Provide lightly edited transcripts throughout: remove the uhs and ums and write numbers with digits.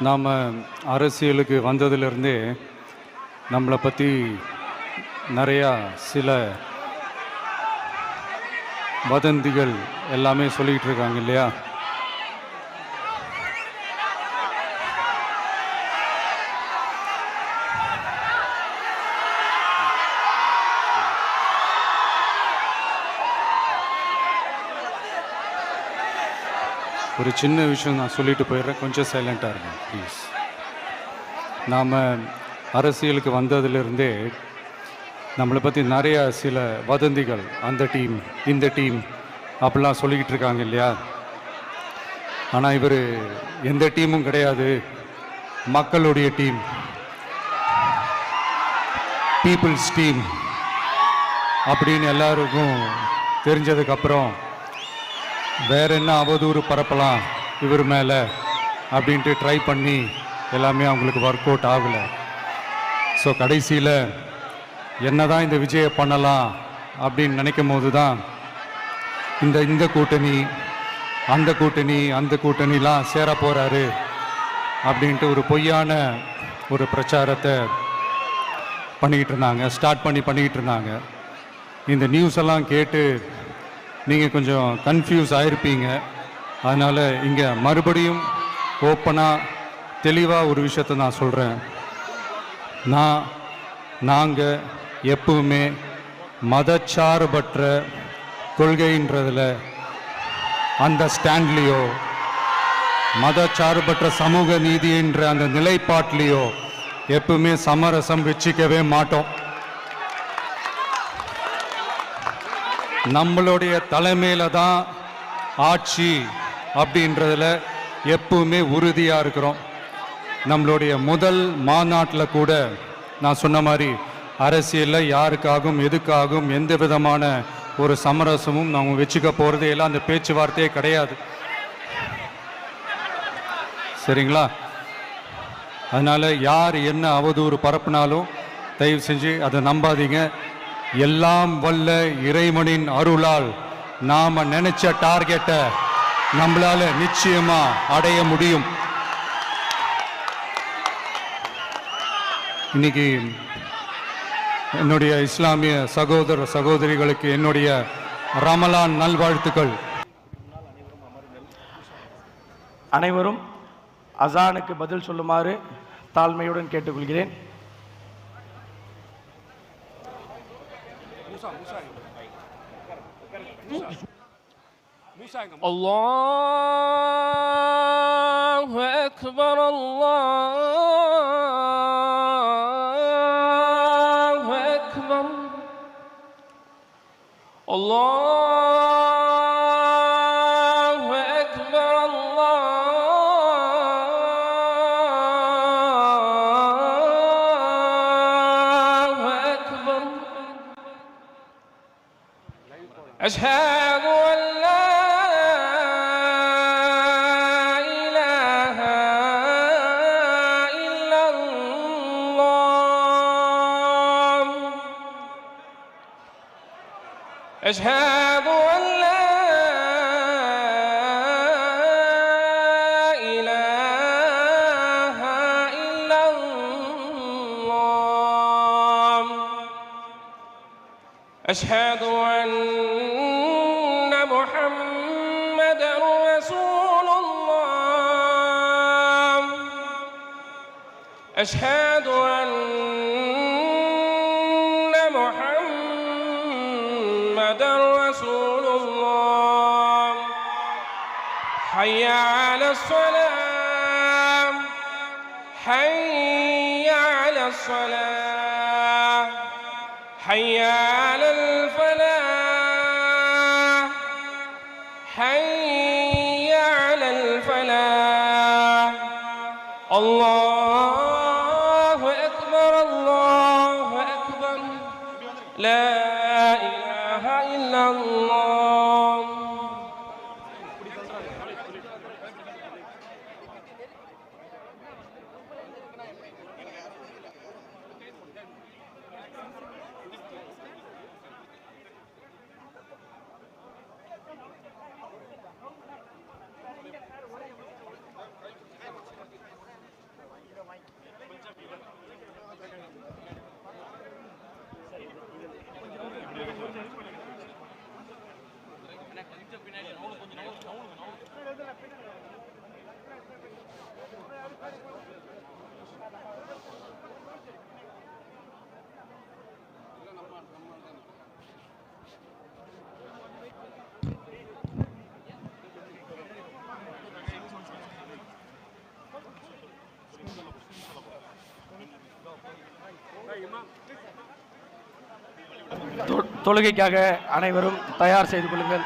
நாம் அரசியலுக்கு வந்ததிலிருந்தே நம்மளை பற்றி நிறையா சில வதந்திகள் எல்லாமே சொல்லிகிட்டு இருக்காங்க இல்லையா? ஒரு சின்ன விஷயம் நான் சொல்லிட்டு போயிடுறேன், கொஞ்சம் சைலண்ட்டாக இருங்க ப்ளீஸ். நாம் அரசியலுக்கு வந்ததிலிருந்தே நம்மளை பற்றி நிறையா சில வதந்திகள், அந்த டீம் இந்த டீம் அப்படிலாம் சொல்லிக்கிட்டு இருக்காங்க இல்லையா? ஆனால் இவர் எந்த டீமும் கிடையாது, மக்களுடைய டீம், பீப்புள்ஸ் டீம் அப்படின்னு எல்லாருக்கும் தெரிஞ்சதுக்கப்புறம் வேற என்ன அவதூறு பரப்பலாம் இவர் மேலே அப்படின்ட்டு ட்ரை பண்ணி எல்லாமே அவங்களுக்கு ஒர்க் அவுட் ஆகலை. ஸோ கடைசியில் என்ன தான் இந்த விஜயை பண்ணலாம் அப்படின்னு நினைக்கும் போது தான் இந்த கூட்டணி அந்த கூட்டணிலாம் சேர போகிறாரு அப்படின்ட்டு ஒரு பொய்யான ஒரு பிரச்சாரத்தை பண்ணிக்கிட்டு இருந்தாங்க. இந்த நியூஸ் எல்லாம் கேட்டு நீங்கள் கொஞ்சம் கன்ஃபியூஸ் ஆகிருப்பீங்க. அதனால் இங்கே மறுபடியும் ஓப்பனாக தெளிவாக ஒரு விஷயத்தை நான் சொல்கிறேன். நாங்கள் எப்பவுமே மதச்சார்பற்ற கொள்கைன்றதில், அந்த ஸ்டாண்ட்லேயோ, மதச்சார்பற்ற சமூக நீதின்ற அந்த நிலைப்பாட்டிலையோ எப்பவுமே சமரசம் வச்சுக்கவே மாட்டோம். நம்மளுடைய தலைமையில தான் ஆட்சி அப்படின்றதுல எப்பவுமே உறுதியாக இருக்கிறோம். நம்மளுடைய முதல் மாநாட்டில் கூட நான் சொன்ன மாதிரி அரசியலில் யாருக்காகவும் எதுக்காகவும் எந்த விதமான ஒரு சமரசமும் நம்ம வச்சுக்க போகிறதே இல்லை, அந்த பேச்சுவார்த்தையே கிடையாது. சரிங்களா? அதனால் யார் என்ன அவதூறு பரப்புனாலும் தயவு செஞ்சு அதை நம்பாதீங்க. எல்லாம் வல்ல இறைவனின் அருளால் நாம நினைச்ச டார்கெட்டை நம்மளால நிச்சயமா அடைய முடியும். இன்னைக்கு என்னுடைய இஸ்லாமிய சகோதர சகோதரிகளுக்கு என்னுடைய ரமலான் நல்வாழ்த்துக்கள். அனைவரும் அசானுக்கு பதில் சொல்லுமாறு தாழ்மையுடன் கேட்டுக்கொள்கிறேன். الله أكبر الله أكبر الله أكبر الله أكبر. أشهد أن لا إله إلا الله. أشهد أن لا إله إلا الله. أشهد أن محمد رسول الله. أشهد أن محمد رسول الله. حي على الصلاة حي على الصلاة حي على الفلاح حي على الفلاح. الله أكبر الله أكبر لا إله إلا الله. தொழுகைக்காக அனைவரும் தயார் செய்து கொள்ளுங்கள்.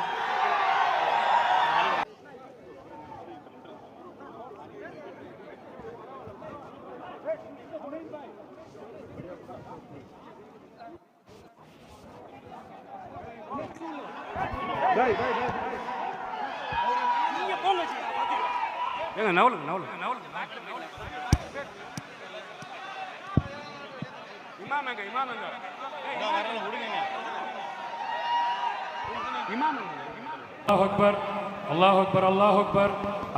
الله أكبر الله أكبر الله أكبر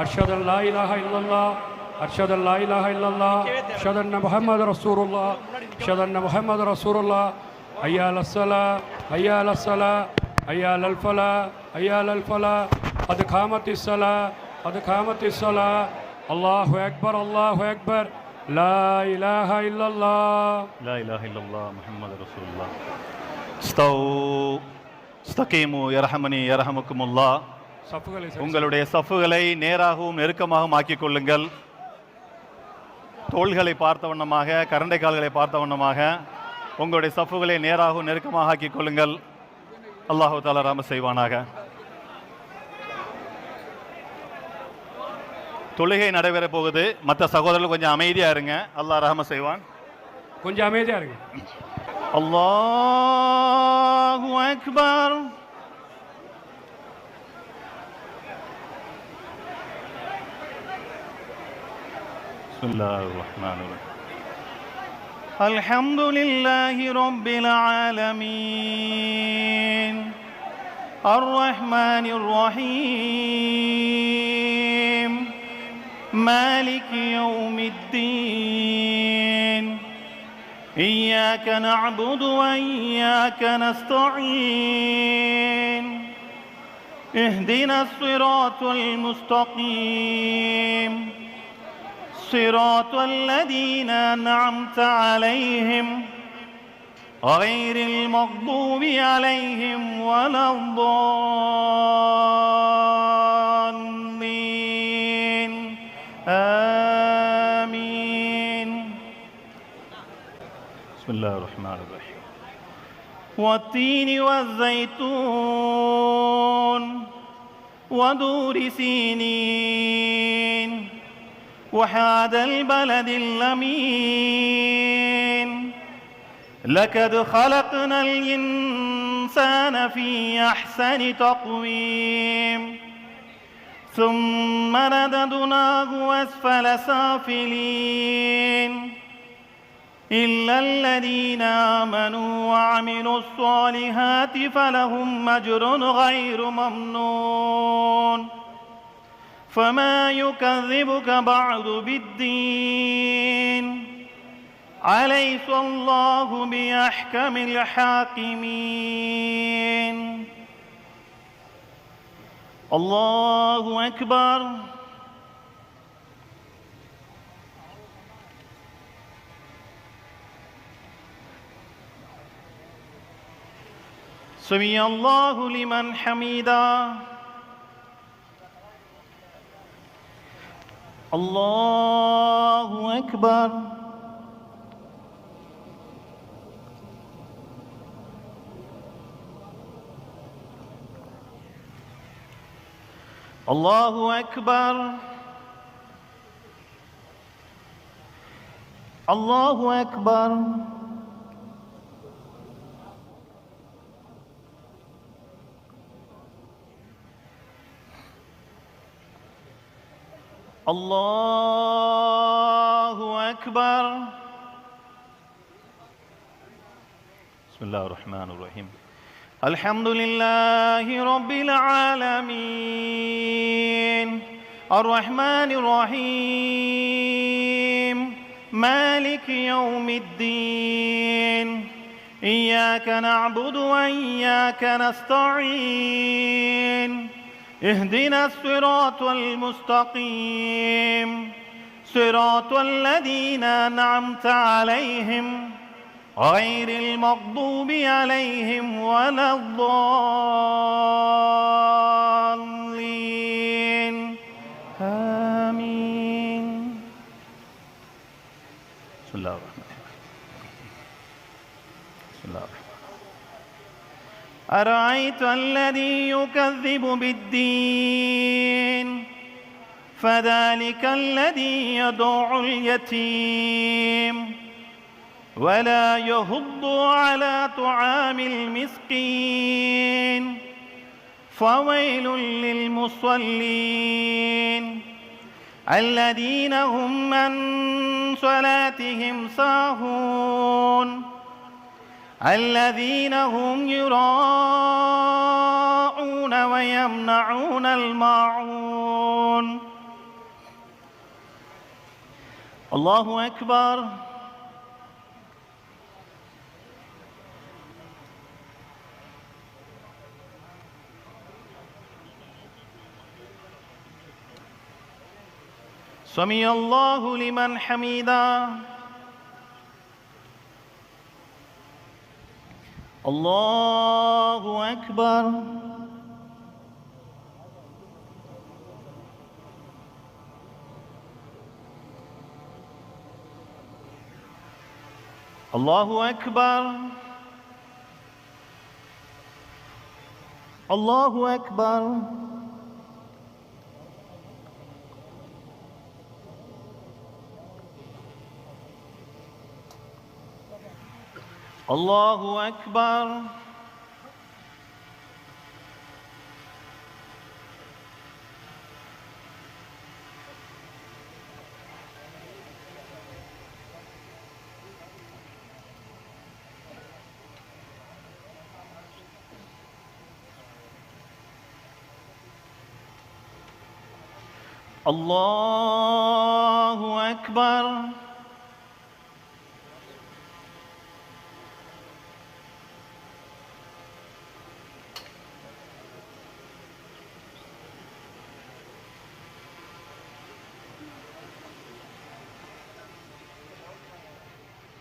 أشهد أن لا إله إلا الله أشهد أن لا إله إلا الله أشهد أن محمد رسول الله أشهد أن محمد رسول الله حي على الصلاة حي على الصلاة حي على الفلاح حي على الفلاح قد قامت الصلاة قد قامت الصلاة الله أكبر الله أكبر لا إله إلا الله لا إله إلا الله محمد رسول الله استووا استقيموا يرحمني يرحمكم الله. உங்களுடைய சஃப்புகளை நேராகவும் நெருக்கமாகவும் ஆக்கிக் கொள்ளுங்கள். தோள்களை பார்த்த வண்ணமாக, கரண்டை கால்களை பார்த்த வண்ணமாக உங்களுடைய சஃப்புகளை நேராகவும் நெருக்கமாக ஆக்கிக் கொள்ளுங்கள். அல்லாஹு தஆலா ரஹ்மத் செய்வானாக. தொழுகை நடைபெற போகுது. மற்ற சகோதரர்கள் கொஞ்சம் அமைதியா இருங்க. அல்லாஹ் ரஹ்மத் செய்வான். கொஞ்சம் அமைதியா இருங்க. அல்லாஹு அக்பர். بسم الله الرحمن الرحيم الحمد لله رب العالمين الرحمن الرحيم مالك يوم الدين إياك نعبد وإياك نستعين اهدنا الصراط المستقيم صراط الذين أنعمت عليهم غير المغضوب عليهم ولا الضالين آمين. بسم الله الرحمن الرحيم والتين والزيتون ودور سينين وهذا البلد الأمين لقد خلقنا الإنسان في أحسن تقويم ثم رددناه أسفل سافلين إلا الذين آمنوا وعملوا الصالحات فلهم أجر غير ممنون فما يكذبك بعد بالدين أليس الله بأحكم الحاكمين. الله أكبر. سمع الله لمن حمده. الله أكبر. الله أكبر. الله أكبر. الله أكبر. بسم الله الرحمن الرحيم الحمد لله رب العالمين الرحمن الرحيم مالك يوم الدين إياك نعبد وإياك نستعين اهدنا الصراط المستقيم صراط الذين أنعمت عليهم غير المغضوب عليهم ولا الضالين آمين. بسم الله الرحمن الرحيم. بسم الله الرحمن الرحيم. أرأيت الذي يكذب بالدين فذلك الذي يدع اليتيم ولا يحض على طعام المسكين فويل للمصلين الذين هم عن صلاتهم ساهون الذين هم يراءون ويمنعون الماعون. الله أكبر. سمع الله لمن حمده. الله أكبر. الله أكبر. الله أكبر. الله أكبر. الله أكبر.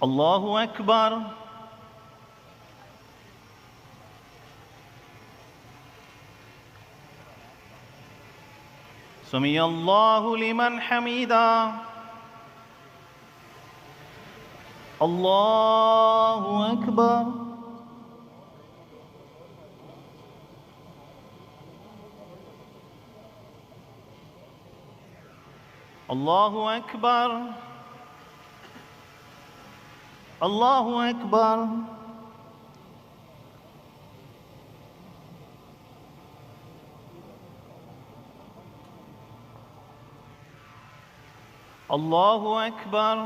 الله أكبر. سمع الله لمن حمده. الله أكبر. الله أكبر. الله أكبر. الله أكبر.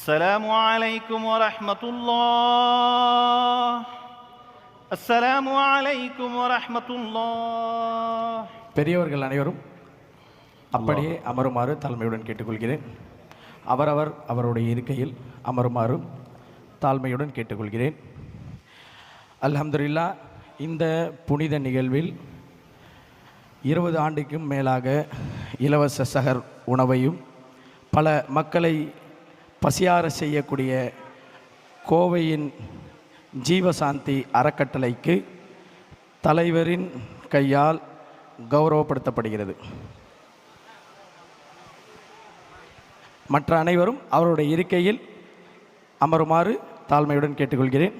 السلام عليكم ورحمة الله. السلام عليكم ورحمة الله. பெரியவர்கள் அனைவரும் அப்படியே அமருமாறு தாழ்மையுடன் கேட்டுக்கொள்கிறேன். அவரவர் அவருடைய இருக்கையில் அமருமாறு தாழ்மையுடன் கேட்டுக்கொள்கிறேன். அல்ஹம்துலில்லாஹ், இந்த புனித நிகழ்வில் 20 ஆண்டுக்கும் மேலாக இலவச சஹர் உணவையும் பல மக்களை பசியார செய்யக்கூடிய கோவையின் ஜீவசாந்தி அறக்கட்டளைக்கு தலைவரின் கையால் கௌரவப்படுத்தப்படுகிறது. மற்ற அனைவரும் அவருடைய இருக்கையில் அமருமாறு தாழ்மையுடன் கேட்டுக்கொள்கிறேன்.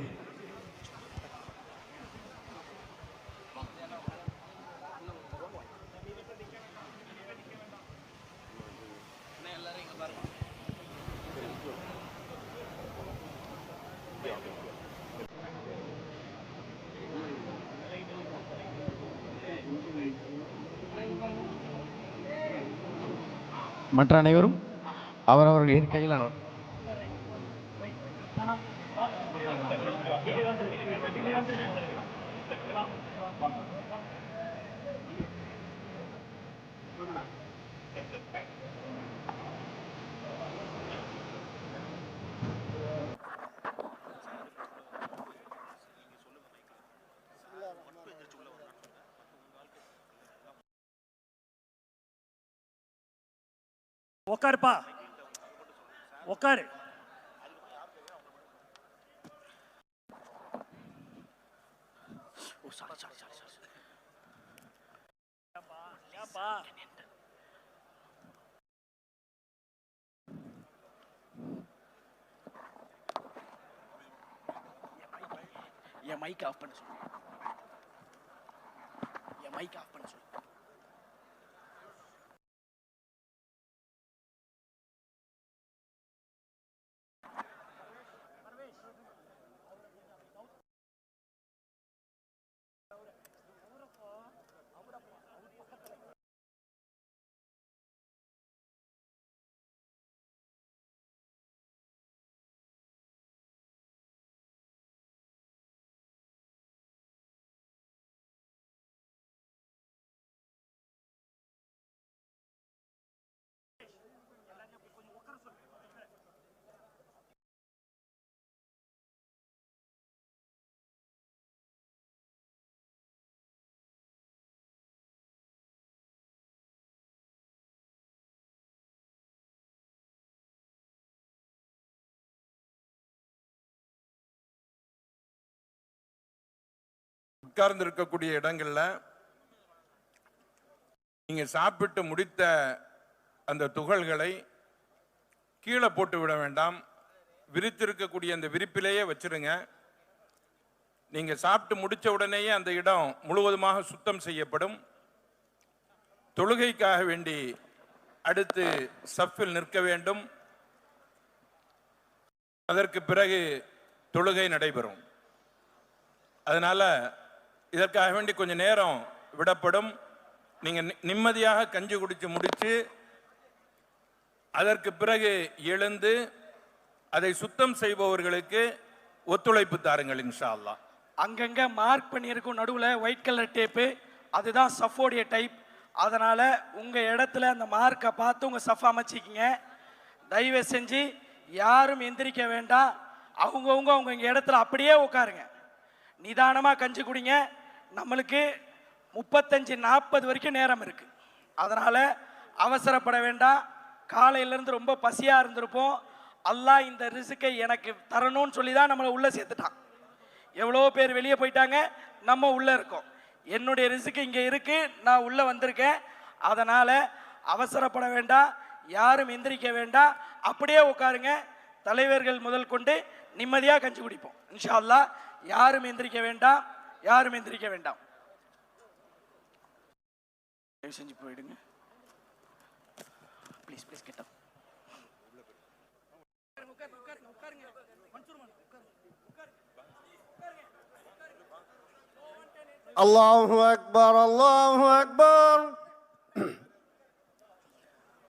மற்ற அனைவரும் அவரவர்கள் இருக்கையில் உக்காருப்பா, உக்காரு. என் மைக் ஆஃப் பண்ண சொல்லு. என் மைக் ஆஃப் பண்ண சொல்லு. உட்கார்ந்து இருக்கக்கூடிய இடங்கள்ல நீங்க சாப்பிட்டு முடித்த அந்த துகள்களை கீழே போட்டு விட வேண்டாம். விரித்திருக்கக்கூடிய அந்த விரிப்பிலேயே வச்சிருங்க. நீங்க சாப்பிட்டு முடிச்ச உடனேயே அந்த இடம் முழுவதுமாக சுத்தம் செய்யப்படும். தொழுகைக்காக வேண்டி அடுத்து சஃபில் நிற்க வேண்டும். அதற்கு பிறகு தொழுகை நடைபெறும். அதனால இதற்காக வேண்டி கொஞ்சம் நேரம் விடப்படும். நீங்க நிம்மதியாக கஞ்சி குடிச்சு முடிச்சு அதற்கு பிறகு எழுந்து அதை சுத்தம் செய்பவர்களுக்கு ஒத்துழைப்பு தாருங்கள் இன்ஷா அல்லாஹ். அங்கங்க மார்க் பண்ணியிருக்கும் நடுவில் ஒயிட் கலர் டேப்பு, அதுதான் சஃபோடைய டைப். அதனால உங்க இடத்துல அந்த மார்க்கை பார்த்து உங்க சஃப் அமைச்சிக்கிங்க. தயவு செஞ்சு யாரும் எந்திரிக்க வேண்டாம். அவங்கவுங்க அவங்க இடத்துல அப்படியே உட்காருங்க. நிதானமாக கஞ்சி குடிங்க. நம்மளுக்கு 35-40 வரைக்கும் நேரம் இருக்கு. அதனால அவசரப்பட வேண்டாம். காலையிலேருந்து ரொம்ப பசியாக இருந்திருப்போம். அல்லாஹ் இந்த ரிஸ்கை எனக்கு தரணும்னு சொல்லி தான் நம்மளை உள்ளே சேர்த்துட்டான். எவ்வளோ பேர் வெளியே போயிட்டாங்க, நம்ம உள்ளே இருக்கோம். என்னுடைய ரிஸ்க் இங்கே இருக்கு, நான் உள்ளே வந்திருக்கேன். அதனால் அவசரப்பட வேண்டாம், யாரும் எந்திரிக்க வேண்டாம், அப்படியே உட்காருங்க. தலைவர்கள் முதல் கொண்டு நிம்மதியாக கஞ்சி குடிப்போம் இன்ஷா அல்லாஹ். யாரும் எந்திரிக்க வேண்டாம், யாரும் எந்திரிக்க வேண்டாம். தயவு செஞ்சு போயிடுங்க ப்ளீஸ் ப்ளீஸ். கிட்ட அல்லாஹு அக்பர், அல்லாஹு அக்பர்.